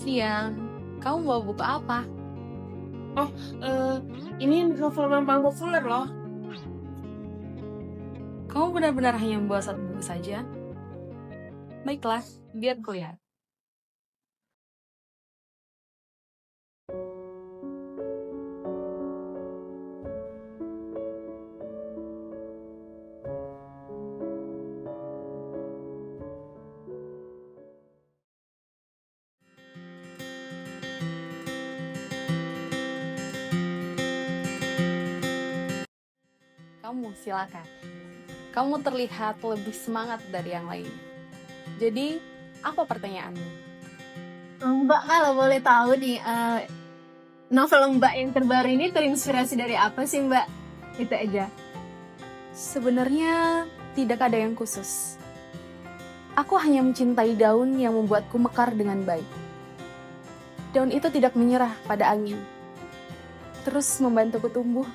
siang. Kamu bawa buku apa? Oh, ini novel memang populer loh. Kamu benar-benar hanya membawa satu buku saja? Baiklah, biar kulihat. Kamu silakan. Kamu terlihat lebih semangat dari yang lain. Jadi, apa pertanyaanmu? Mbak, kalau boleh tahu nih, novel Mbak yang terbaru ini terinspirasi dari apa sih, Mbak? Itu aja. Sebenarnya tidak ada yang khusus. Aku hanya mencintai daun yang membuatku mekar dengan baik. Daun itu tidak menyerah pada angin. Terus membantuku tumbuh,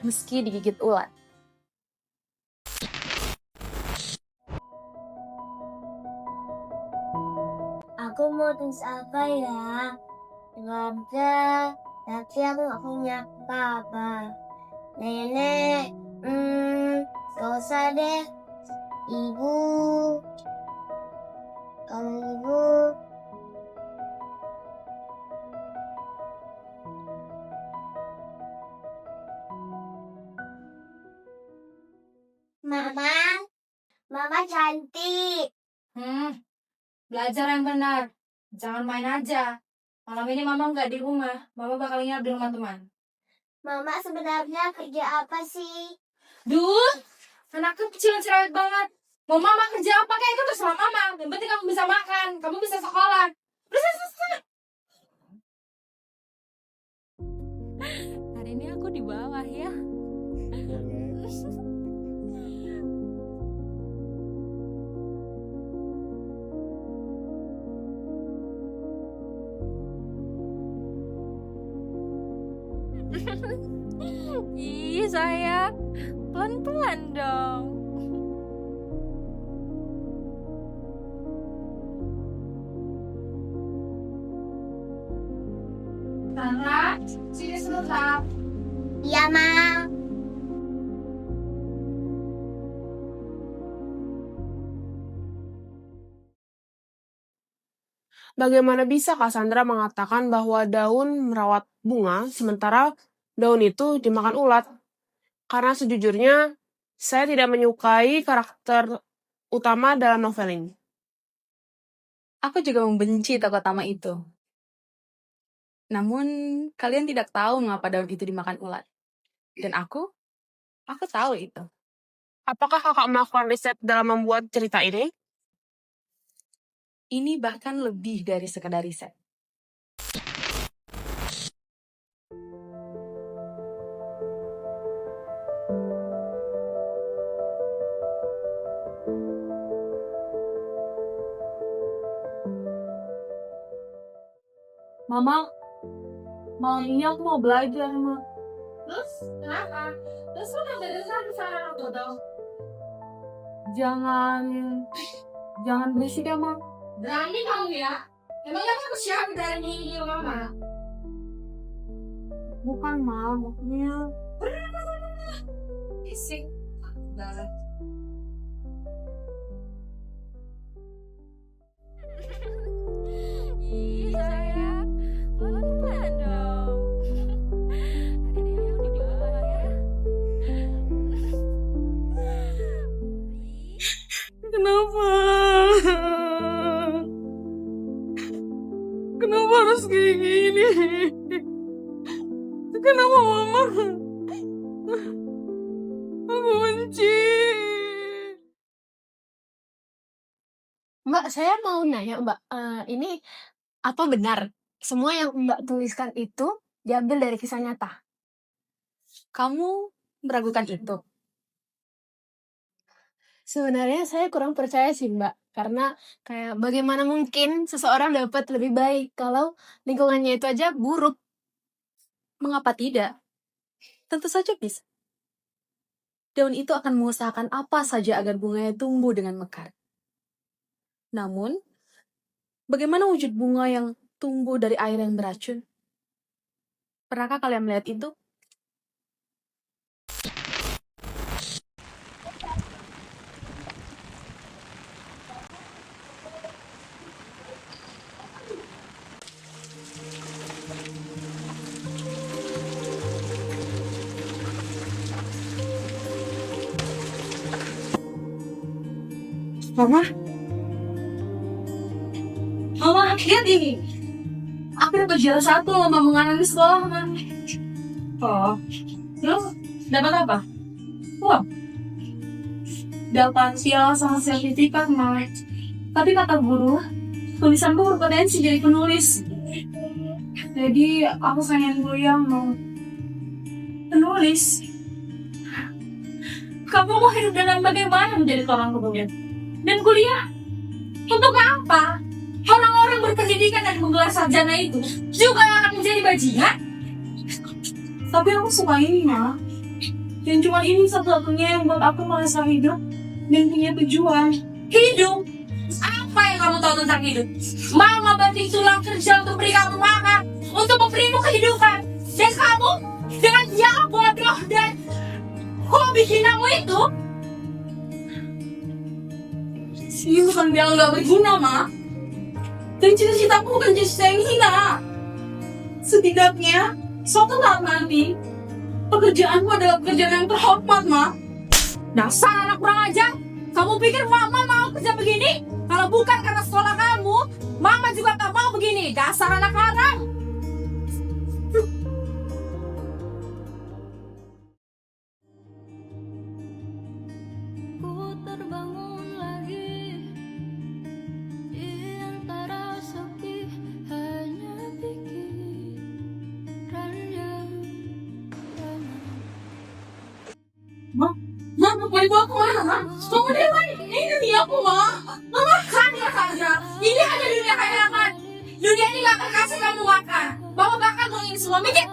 meski digigit ulat. Aku mau tulis apa ya? Keluarga, tapi aku gak punya papa. Nenek, gak usah deh. Ibu, kalau ibu. Mama cantik. Belajar yang benar. Jangan main aja. Malam ini Mama nggak di rumah. Mama bakal nginap di rumah teman. Mama sebenarnya kerja apa sih? Duh, anak kecil cerewet banget. Mau Mama kerja apa kayak itu terserah Mama. Yang penting kamu bisa makan, kamu bisa sekolah. Udah selesai. Hari ini aku di bawah ya. Ih, sayang. Pelan-pelan dong. Sandra, sini sebentar. Iya, Ma. Bagaimana bisa Cassandra mengatakan bahwa daun merawat bunga sementara daun itu dimakan ulat? Karena sejujurnya, saya tidak menyukai karakter utama dalam novel ini. Aku juga membenci tokoh utama itu. Namun, kalian tidak tahu mengapa daun itu dimakan ulat. Dan aku tahu itu. Apakah kakak melakukan riset dalam membuat cerita ini? Ini bahkan lebih dari sekadar riset. Mama, malam ini aku mau belajar, Ma. Terus, kenapa? Terus lu udah dengar sama orang tua dong? Jangan berisik ya, Ma. Berani kamu ya? Emangnya kamu siapa dari nyinyi Mama? Bukan, Ma. Maksudnya... Bisik. Udah. Ih, sayang. Pelan-pelan dong. Hari ini aku di bawah ya. Kenapa? Kenapa harus kayak gini? Kenapa Mama? Aku benci. Mbak, saya mau nanya, Mbak, ini apa benar semua yang Mbak tuliskan itu diambil dari kisah nyata? Kamu meragukan itu? Sebenarnya saya kurang percaya sih, Mbak, karena kayak bagaimana mungkin seseorang dapat lebih baik kalau lingkungannya itu aja buruk. Mengapa tidak? Tentu saja bisa. Daun itu akan mengusahakan apa saja agar bunganya tumbuh dengan mekar. Namun, bagaimana wujud bunga yang tumbuh dari air yang beracun. Pernahkah kalian melihat itu? Mama, lihat ini. Aku dapat juara 1 lomba menganan di sekolah, Mama. Oh, terus dapat apa? Wah, dapat piala sama sertifikat, Mama. Tapi kata guru, tulisanku berpotensi jadi penulis. Jadi aku pengen kuliah mau penulis. Kamu mau hidup dengan bagaimana menjadi seorang penulis? Dan kuliah? Untuk apa? Orang-orang berpendidikan dan menggelar sarjana itu juga akan menjadi bajingan. Tapi aku suka ini, Ma. Dan cuma ini satu-satunya yang buat aku merasa hidup dan punya tujuan. Hidup? Apa yang kamu tahu tentang hidup? Mama banting tulang kerja untuk beri kamu makan, untuk memberimu kehidupan. Dan kamu dengan yang bodoh dan hobi hinamu itu, sih bukan bilang gak berguna, Ma. Dan cita-citaku bukan cita yang hina. Setidaknya, suatu saat nanti, pekerjaanmu adalah pekerjaan yang terhormat, Ma. Dasar anak kurang ajar. Kamu pikir Mama mau kerja begini? Kalau bukan karena sekolah kamu, Mama juga gak mau begini. Dasar anak haram. Ku terbangun lagi di antara sepi, hanya pikiran yang ramai. Mama, mau ibu aku mana, Ma? Tunggu deh, Ma. Ini dia aku, Ma. Mama makan ya saja. Ini hanya dunia kayangan. Dunia ini gak akan kasih kamu makan. Mama bakal ini semua. Mikir.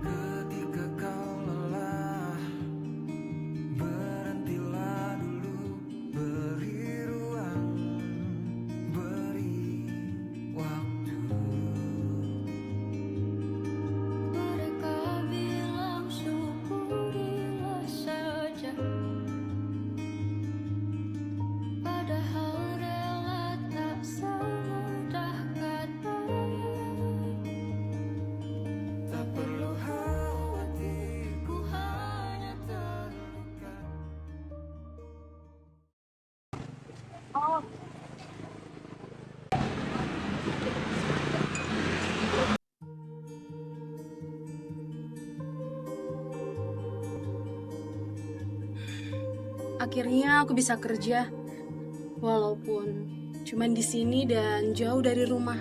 Ketika kau lelah, berhentilah dulu, beri ruang, beri waktu. Mereka bilang syukurilah saja, padahal rela tak semudah katanya. Tak perlu khawatir, ku hanya terluka. Akhirnya aku bisa kerja. Walaupun cuman di sini dan jauh dari rumah.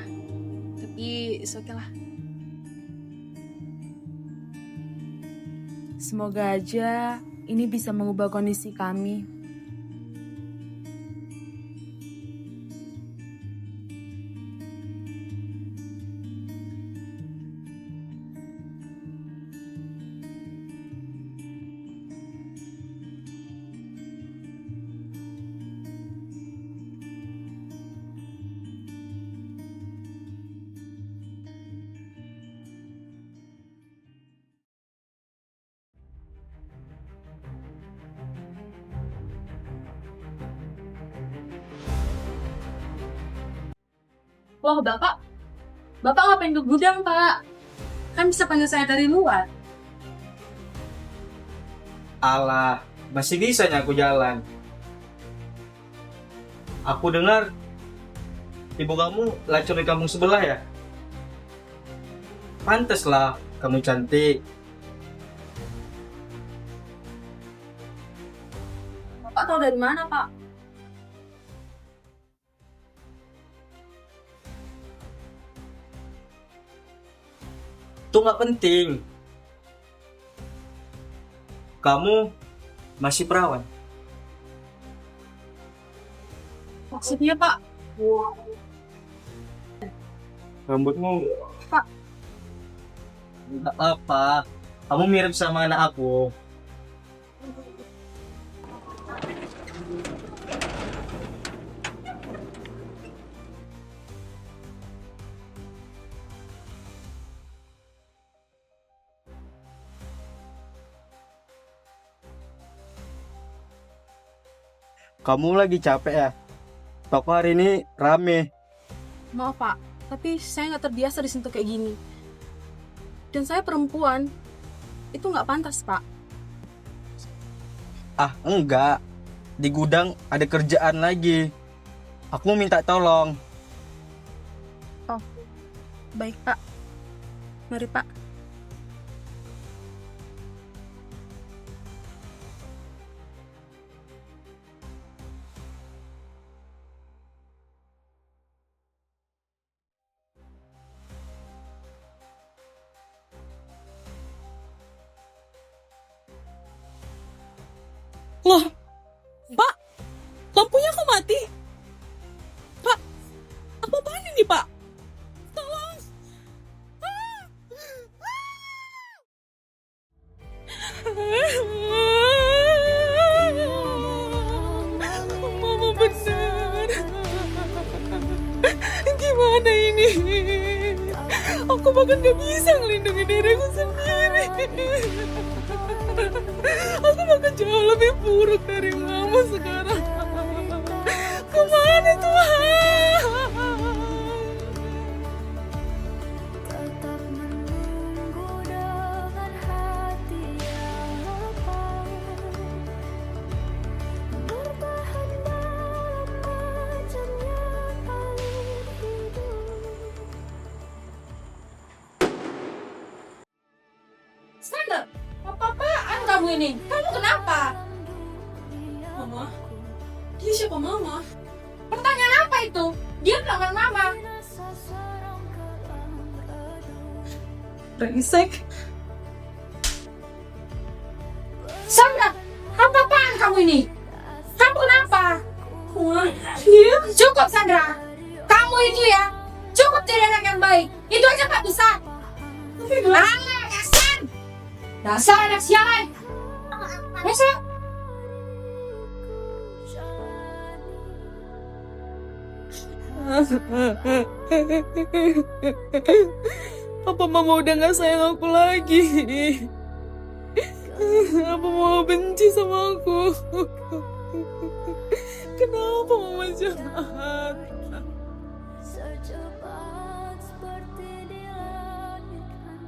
Tapi oke lah. Semoga aja ini bisa mengubah kondisi kami. Wah, Bapak ngapain ke gudang, Pak? Kan bisa panggil saya dari luar. Alah, masih bisanya aku jalan. Aku dengar ibu kamu lacur di kampung sebelah ya? Pantes lah, kamu cantik. Bapak tahu dari mana, Pak? Itu nggak penting. Kamu masih perawan. Maksudnya, Pak? Rambutmu Pak. nggak apa. Kamu mirip sama anak aku. kamu lagi capek ya? Toko hari ini rame. Maaf Pak, tapi saya nggak terbiasa disentuh kayak gini. Dan saya perempuan, itu nggak pantas Pak. Ah, enggak. Di gudang ada kerjaan lagi. Aku mau minta tolong. Baik Pak, mari Pak. Loh, Pak, lampunya kok mati? Pak, apa-apaan ini, Pak? Tolong. Mama benar. Gimana ini? Aku bahkan gak bisa ngelindungi diriku sendiri. Aku bahkan jauh lebih buruk dari mama sekarang. Kemana Tuhan? Tetap menunggu dengan hati yang lapang, bertahan dalam macamnya paling hidup. Sandra, apa-apaan kamu ini? Kamu kenapa? Mama? Dia siapa Mama? Pertanyaan apa itu? Dia bilang mama. Brengsek. Sandra, apa-apaan kamu ini? Kamu kenapa? Mama, dia? Cukup Sandra. Kamu itu ya, cukup jadi anak yang baik. Itu aja gak bisa. Alah, dasar. Dasar anak sialan. Dasar. Apa Mama udah gak sayang aku lagi? Apa Mama benci sama aku? Kenapa Mama jahat? Secepat seperti dilanjutkan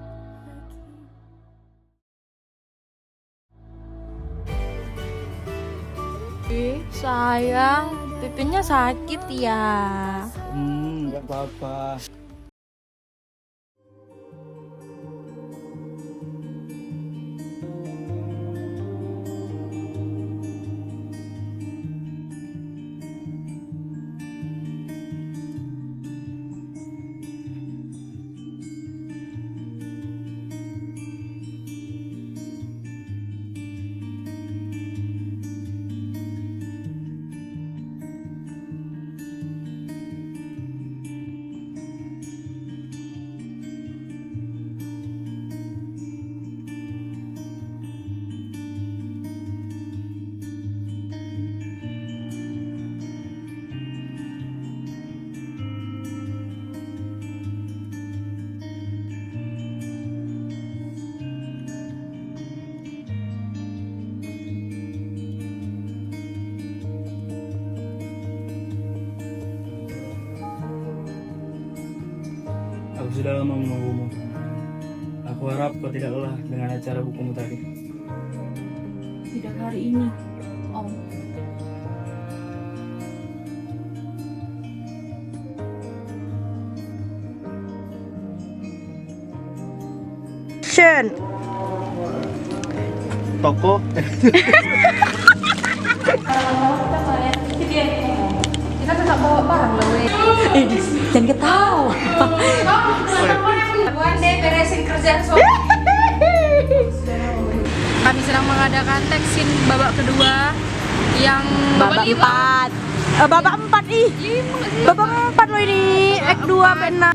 lagi. Sayang, pipinya sakit ya. Gak apa-apa. Aku sudah lama menunggumu. Aku harap kau tidak lelah dengan acara bukumu tadi. Tidak hari ini, Om. Shen. Toko. Kita tetap bawa barang loh. Jangan ketawa. Buan deh beresin kerjaan suami. Kami sedang mengadakan teksin babak kedua yang Babak 4. Babak 4 ih. Babak 4 loh ini. Act 2 benar.